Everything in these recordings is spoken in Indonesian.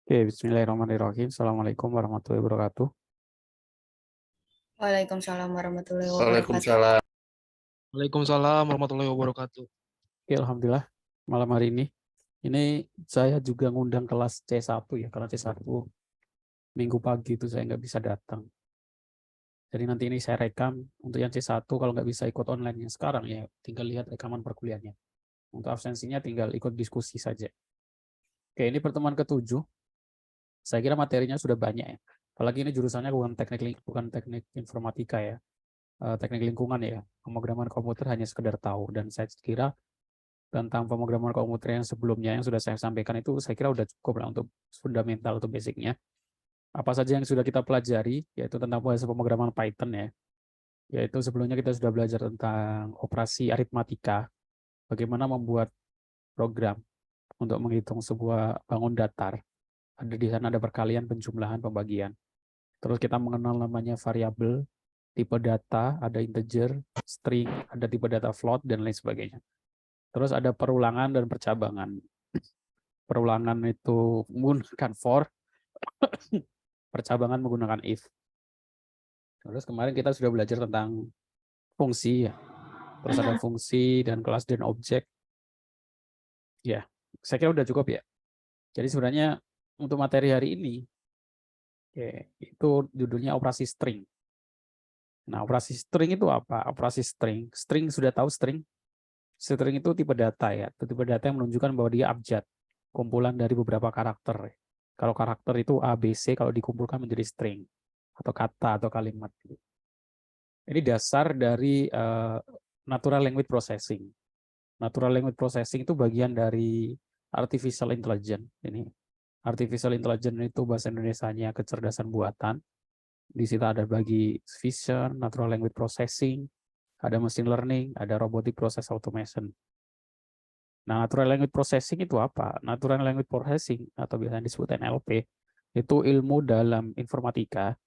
Oke, bismillahirrahmanirrahim. Assalamualaikum warahmatullahi wabarakatuh. Waalaikumsalam warahmatullahi wabarakatuh. Waalaikumsalam. Waalaikumsalam warahmatullahi wabarakatuh. Oke, alhamdulillah malam hari ini saya juga ngundang kelas C1 ya, karena C1 minggu pagi itu saya nggak bisa datang. Jadi nanti ini saya rekam untuk yang C1, kalau nggak bisa ikut online yang sekarang ya, tinggal lihat rekaman perkuliahannya. Untuk absensinya tinggal ikut diskusi saja. Oke, ini pertemuan ke-7. Saya kira materinya sudah banyak ya. Apalagi ini jurusannya bukan teknik informatika ya. Teknik lingkungan ya. Pemrograman komputer hanya sekedar tahu, dan saya kira tentang pemrograman komputer yang sebelumnya yang sudah saya sampaikan itu saya kira udah cukup lah untuk fundamental atau basicnya. Apa saja yang sudah kita pelajari, yaitu tentang bahasa pemrograman Python ya. Yaitu sebelumnya kita sudah belajar tentang operasi aritmatika, bagaimana membuat program untuk menghitung sebuah bangun datar. Ada di sana ada perkalian, penjumlahan, pembagian. Terus kita mengenal namanya variabel, tipe data, ada integer, string, ada tipe data float, dan lain sebagainya. Terus ada perulangan dan percabangan. Perulangan itu menggunakan for, percabangan menggunakan if. Terus kemarin kita sudah belajar tentang fungsi ya. Terus ada fungsi dan kelas dan objek. Ya, saya kira udah cukup ya. Jadi sebenarnya untuk materi hari ini, itu judulnya operasi string. Nah, operasi string itu apa? Operasi string. String sudah tahu string? String itu tipe data ya. Itu tipe data yang menunjukkan bahwa dia abjad, kumpulan dari beberapa karakter. Kalau karakter itu A, B, C, kalau dikumpulkan menjadi string atau kata atau kalimat. Ini dasar dari natural language processing. Natural language processing itu bagian dari artificial intelligence. Ini artificial intelligence itu bahasa Indonesianya kecerdasan buatan. Di situ ada bagi vision, natural language processing, ada machine learning, ada robotic process automation. Nah, natural language processing itu apa? Natural language processing atau biasanya disebut NLP itu ilmu dalam informatika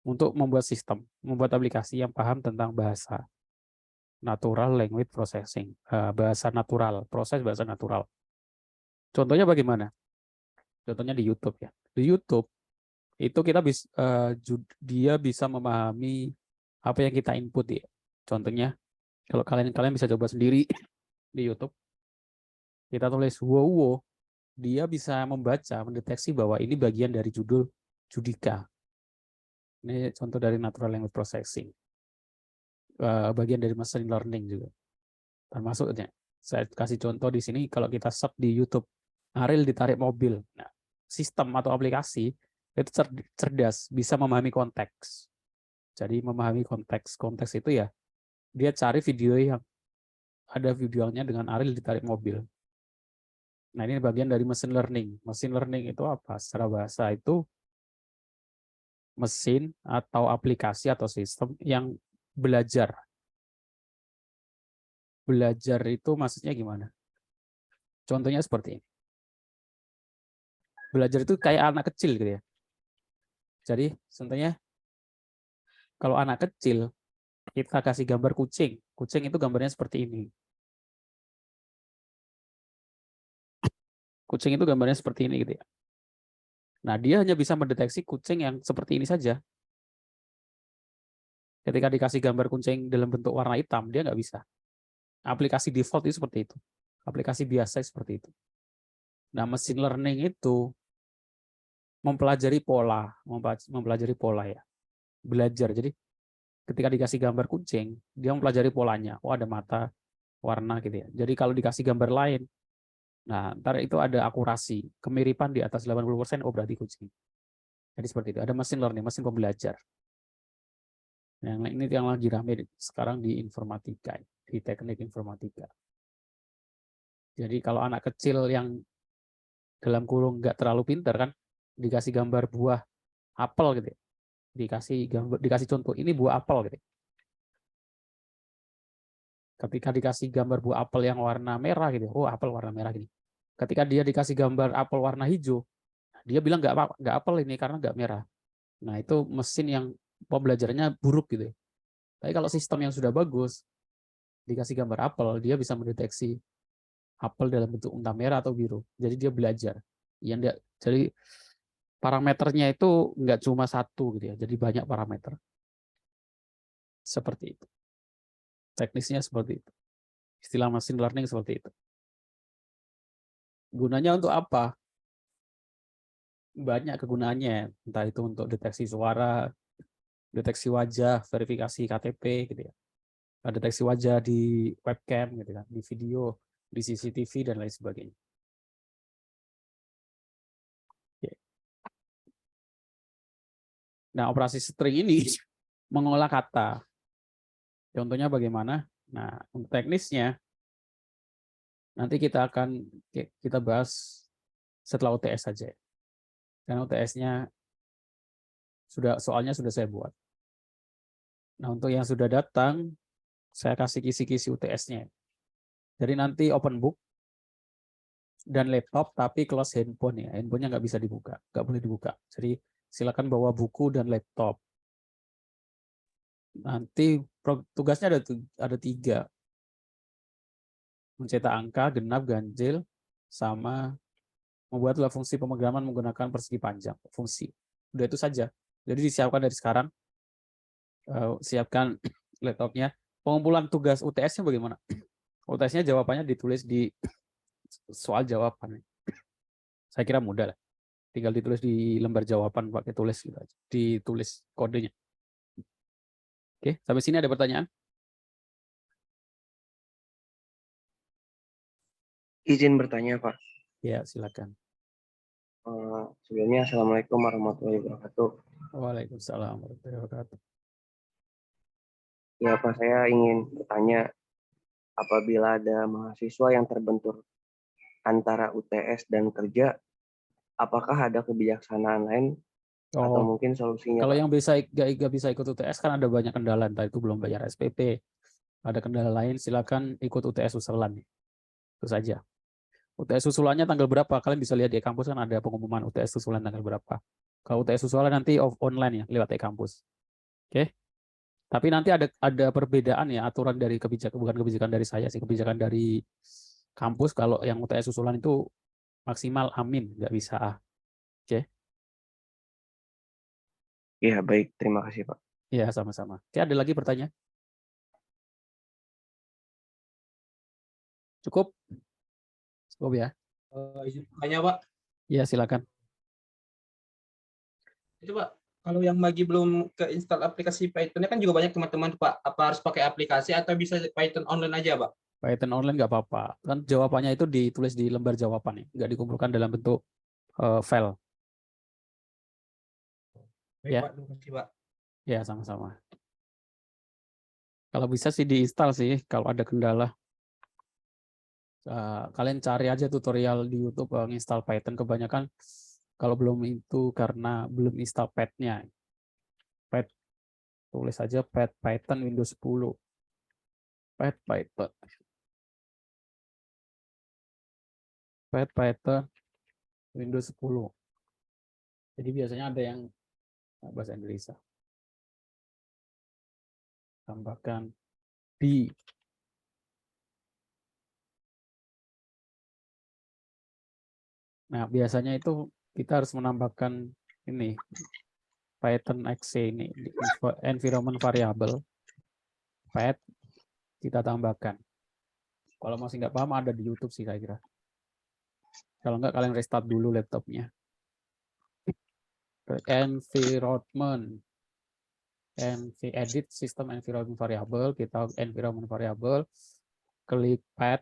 untuk membuat sistem, membuat aplikasi yang paham tentang bahasa. Natural language processing, bahasa natural, proses bahasa natural. Contohnya bagaimana? Contohnya di YouTube ya. Di YouTube itu kita dia bisa memahami apa yang kita input ya. Contohnya kalau kalian bisa coba sendiri di YouTube, kita tulis wow, dia bisa membaca, mendeteksi bahwa ini bagian dari judul Judika. Ini contoh dari natural language processing. Bagian dari machine learning juga. Termasuknya, saya kasih contoh di sini, kalau kita search di YouTube, Ariel ditarik mobil. Nah, sistem atau aplikasi itu cerdas, bisa memahami konteks. Jadi memahami konteks. Konteks itu ya, dia cari video yang ada videonya dengan Ariel ditarik mobil. Nah, ini bagian dari machine learning. Machine learning itu apa? Secara bahasa itu mesin atau aplikasi atau sistem yang belajar. Belajar itu maksudnya gimana? Contohnya seperti ini. Belajar itu kayak anak kecil gitu ya. Jadi contohnya kalau anak kecil kita kasih gambar kucing. Kucing itu gambarnya seperti ini. Kucing itu gambarnya seperti ini gitu ya. Nah, dia hanya bisa mendeteksi kucing yang seperti ini saja. Ketika dikasih gambar kucing dalam bentuk warna hitam, dia nggak bisa. Aplikasi default itu seperti itu. Aplikasi biasa seperti itu. Nah, machine learning itu mempelajari pola ya. Belajar. Jadi ketika dikasih gambar kucing, dia mempelajari polanya. Oh, ada mata, warna gitu ya. Jadi kalau dikasih gambar lain, nah, ntar itu ada akurasi, kemiripan di atas 80%, oh berarti kucing. Jadi seperti itu. Ada machine learning, mesin pembelajar. Yang ini yang lagi rame sekarang di informatika, di teknik informatika. Jadi kalau anak kecil yang dalam kurung nggak terlalu pintar kan, dikasih gambar buah apel gitu ya. Dikasih contoh, ini buah apel gitu. Ketika dikasih gambar buah apel yang warna merah gitu, oh apel warna merah gini. Ketika dia dikasih gambar apel warna hijau, dia bilang nggak apel ini karena nggak merah. Nah, itu mesin yang pembelajarannya buruk gitu. Tapi kalau sistem yang sudah bagus, dikasih gambar apel, dia bisa mendeteksi apel dalam bentuk entah merah atau biru. Jadi dia belajar. Ya enggak. Jadi parameternya itu enggak cuma satu gitu ya. Jadi banyak parameter. Seperti itu. Teknisnya seperti itu. Istilah machine learning seperti itu. Gunanya untuk apa? Banyak kegunaannya, entah itu untuk deteksi suara, deteksi wajah, verifikasi KTP gitu ya. Deteksi wajah di webcam gitu kan, di video, di CCTV dan lain sebagainya. Oke. Nah, operasi string ini mengolah kata. Contohnya bagaimana? Nah, untuk teknisnya nanti kita bahas setelah UTS saja. Karena UTS-nya soalnya sudah saya buat. Nah, untuk yang sudah datang, saya kasih kisi-kisi UTS-nya. Jadi nanti open book dan laptop, tapi close handphone ya. Handphonenya nggak bisa dibuka, nggak boleh dibuka. Jadi silakan bawa buku dan laptop. Nanti tugasnya ada 3. Mencetak angka, genap, ganjil, sama membuatlah fungsi pemrograman menggunakan persegi panjang. Fungsi. Udah itu saja. Jadi disiapkan dari sekarang. Siapkan laptopnya. Pengumpulan tugas UTS-nya bagaimana? UTS-nya jawabannya ditulis di soal jawaban. Saya kira mudah lah. Tinggal ditulis di lembar jawaban pakai tulis gitu aja. Ditulis kodenya. Oke, sampai sini ada pertanyaan? Izin bertanya, Pak. Ya, silakan. Sebelumnya, Assalamualaikum warahmatullahi wabarakatuh. Waalaikumsalam warahmatullahi wabarakatuh. Ya, Pak, saya ingin bertanya, apabila ada mahasiswa yang terbentur antara UTS dan kerja, apakah ada kebijaksanaan lain atau mungkin solusinya, kalau Pak? yang nggak bisa ikut UTS kan ada banyak kendala, entah itu belum bayar SPP, ada kendala lain, silakan ikut UTS susulan. Itu saja. UTS susulannya tanggal berapa? Kalian bisa lihat di kampus kan ada pengumuman UTS susulan tanggal berapa. Kalau UTS susulan nanti online ya, lewat e-kampus. Oke. Tapi nanti ada perbedaan ya, aturan dari bukan kebijakan dari saya sih, kebijakan dari kampus. Kalau yang UTS susulan itu maksimal amin, nggak bisa A. Oke. Ya, baik. Terima kasih, Pak. Ya, sama-sama. Oke, ada lagi pertanyaan? Cukup? Cukup ya? Izin tanya, Pak. Ya, silakan. Itu, Pak, kalau yang lagi belum keinstall aplikasi Python-nya kan juga banyak teman-teman, Pak. Apa harus pakai aplikasi atau bisa Python online aja, Pak? Python online nggak apa-apa. Kan jawabannya itu ditulis di lembar jawaban, ya. Nggak dikumpulkan dalam bentuk file. Baik, Ya. Pak. Terima kasih, Pak. Ya, sama-sama. Kalau bisa sih diinstal sih, kalau ada kendala. Kalian cari aja tutorial di YouTube install Python. Kebanyakan kalau belum itu karena belum install pad-nya. Pad, tulis aja pad Python Windows 10. Pad Python. Pad Python Windows 10. Jadi biasanya ada yang bahasa Indonesia. Tambahkan di. Nah, biasanya itu kita harus menambahkan ini Python exe ini environment variable pad kita tambahkan. Kalau masih nggak paham ada di YouTube sih saya kira. Kalau nggak kalian restart dulu laptopnya. Environment edit system environment variable, kita environment variable, klik pad.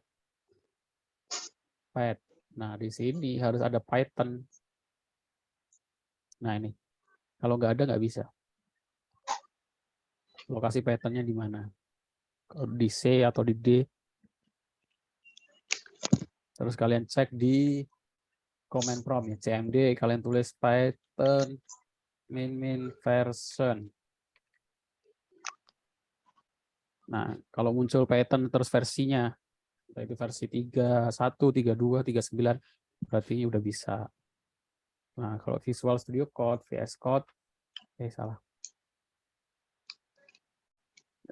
Nah, di sini harus ada Python. Nah, ini. Kalau nggak ada, nggak bisa. Lokasi Python-nya di mana? Kalau di C atau di D. Terus kalian cek di command prompt ya, CMD, kalian tulis Python min version. Nah, kalau muncul Python terus versinya, itu versi 31, 32, 39, berarti udah bisa. Nah, kalau Visual Studio Code, VS Code, salah.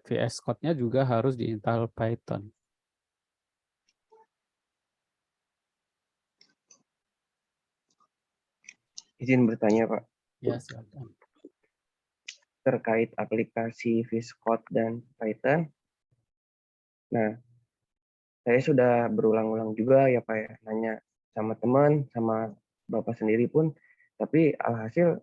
VS Code-nya juga harus diinstal Python. Izin bertanya, Pak, Ya, silakan. terkait aplikasi VS Code dan Python. Nah, saya sudah berulang-ulang juga ya Pak ya, nanya sama teman, sama Bapak sendiri pun, tapi alhasil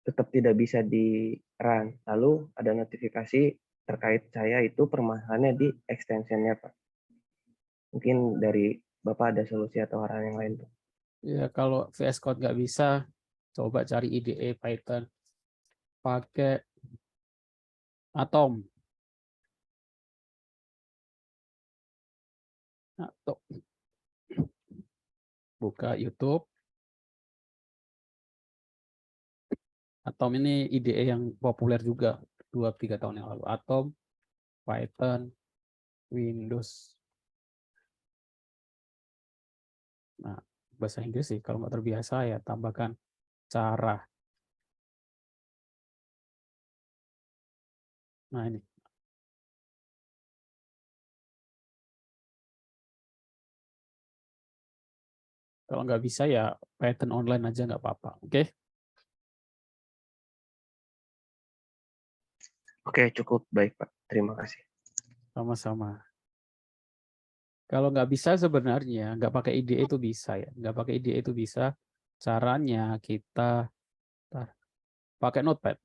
tetap tidak bisa di-run. Lalu ada notifikasi terkait saya itu permasalahannya di extension-nya Pak. Mungkin dari Bapak ada solusi atau arahan yang lain Pak. Ya, kalau VS Code nggak bisa, coba cari IDE Python. Pakai Atom. Atau buka YouTube. Atom ini IDE yang populer juga 2-3 tahun yang lalu. Atom, Python, Windows. Nah, bahasa Inggris sih kalau nggak terbiasa ya tambahkan cara. Nah ini. Kalau nggak bisa ya Python online aja nggak apa-apa. Oke? Oke, cukup baik Pak. Terima kasih. Sama-sama. Kalau nggak bisa sebenarnya nggak pakai IDE itu bisa ya. Nggak pakai IDE itu bisa. Caranya kita pakai Notepad.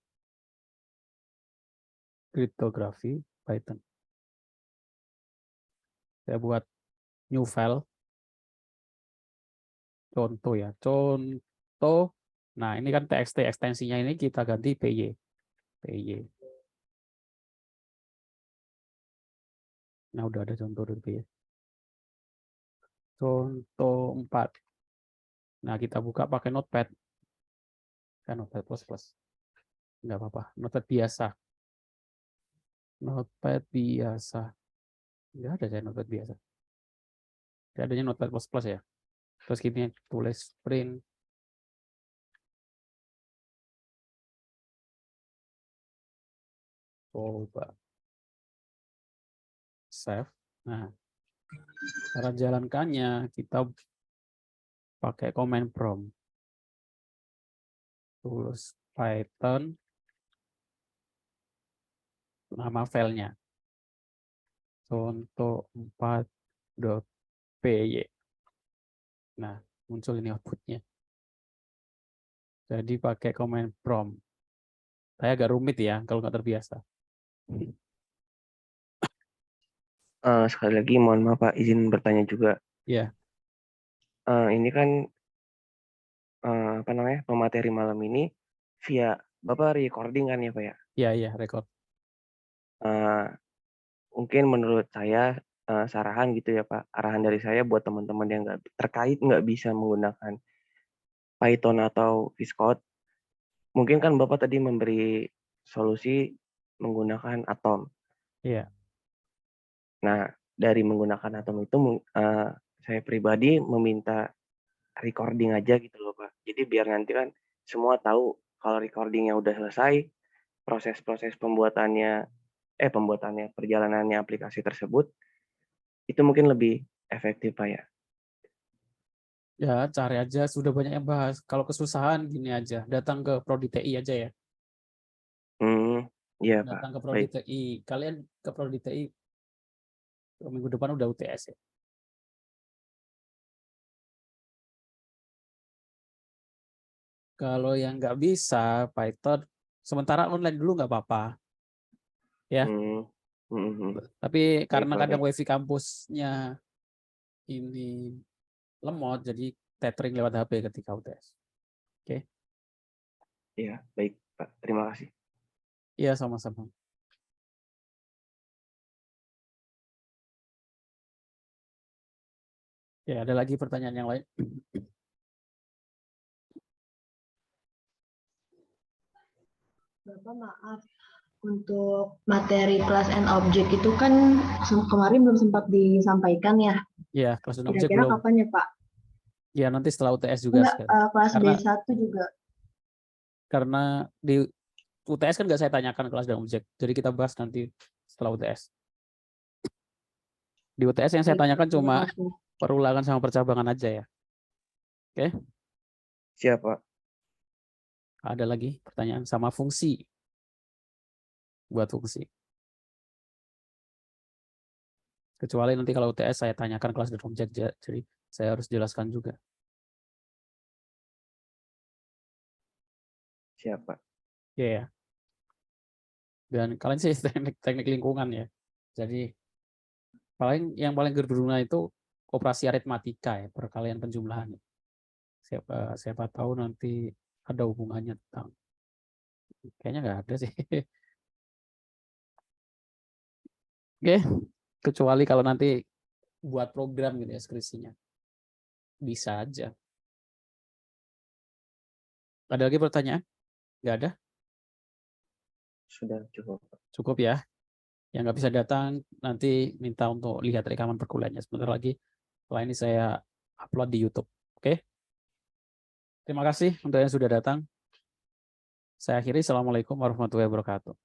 Kriptografi Python. Saya buat new file. Contoh ya. Contoh. Nah ini kan TXT ekstensinya ini kita ganti PY. PY. Nah udah ada contoh dulu PY. Contoh 4. Nah kita buka pakai Notepad. Kan Notepad plus. Nggak apa-apa. Notepad biasa. Notepad biasa. Nggak ada saya Notepad biasa. Tidak adanya Notepad plus ya. Terus gini tulis print. Coba. Save. Nah, cara jalankannya kita pakai command prompt. Tulis Python. Nama filenya. Contoh 4.py. Nah, muncul ini outputnya. Jadi pakai command prompt. Saya agak rumit ya kalau nggak terbiasa. Sekali lagi mohon maaf Pak, izin bertanya juga. Ya. Ini kan apa namanya, pemateri malam ini via Bapak recording kan ya Pak ya? Iya, record. Mungkin menurut saya sarahan gitu ya Pak, arahan dari saya buat teman-teman yang nggak bisa menggunakan Python atau VS Code, mungkin kan Bapak tadi memberi solusi menggunakan Atom. Iya. Nah, dari menggunakan Atom itu saya pribadi meminta recording aja gitu loh Pak. Jadi biar nanti kan semua tahu kalau recordingnya udah selesai, proses-proses pembuatannya perjalanannya aplikasi tersebut, itu mungkin lebih efektif Pak ya. Ya, cari aja. Sudah banyak yang bahas. Kalau kesusahan, gini aja. Datang ke Prodi TI aja ya. Iya Pak. Datang ke Prodi Baik. TI. Kalian ke Prodi TI minggu depan udah UTS ya. Kalau yang nggak bisa Python, sementara online dulu nggak apa-apa. Ya. Tapi karena Baik, kadang baik. WiFi kampusnya ini lemot, jadi tethering lewat HP ketika UTS. Oke? Iya, baik Pak. Terima kasih. Iya, sama-sama. Ya, ada lagi pertanyaan yang lain? Bapak maaf, untuk materi class and object itu kan kemarin belum sempat disampaikan ya. Ya, kelas dan objek Kira-kira belum. kapan ya Pak? Ya, nanti setelah UTS juga. Enggak, kelas Karena B1 juga. karena di UTS kan nggak saya tanyakan kelas dan objek. Jadi kita bahas nanti setelah UTS. Di UTS yang saya Baik, tanyakan terima cuma kasih. perulangan sama percabangan aja ya. Oke? Siapa? Ada lagi pertanyaan sama fungsi. Buat fungsi. Kecuali nanti kalau UTS saya tanyakan kelas dan objek, jadi saya harus jelaskan juga. Siapa? Ya. Dan kalian sih teknik lingkungan ya. Jadi yang paling berguna itu operasi aritmatika ya, perkalian penjumlahan. Siapa tahu nanti ada hubungannya tentang. Kayaknya nggak ada sih. Oke, kecuali kalau nanti buat program gitu ya skripsinya. Bisa aja. Ada lagi pertanyaan? Nggak ada? Sudah cukup. Cukup ya. Yang nggak bisa datang nanti minta untuk lihat rekaman perkuliahannya sebentar lagi. Setelah ini saya upload di YouTube. Oke? Terima kasih untuk yang sudah datang. Saya akhiri. Assalamualaikum warahmatullahi wabarakatuh.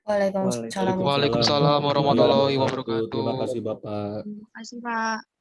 Waalaikumsalam. Waalaikumsalam warahmatullahi wabarakatuh. Terima kasih Bapak. Terima kasih, Pak.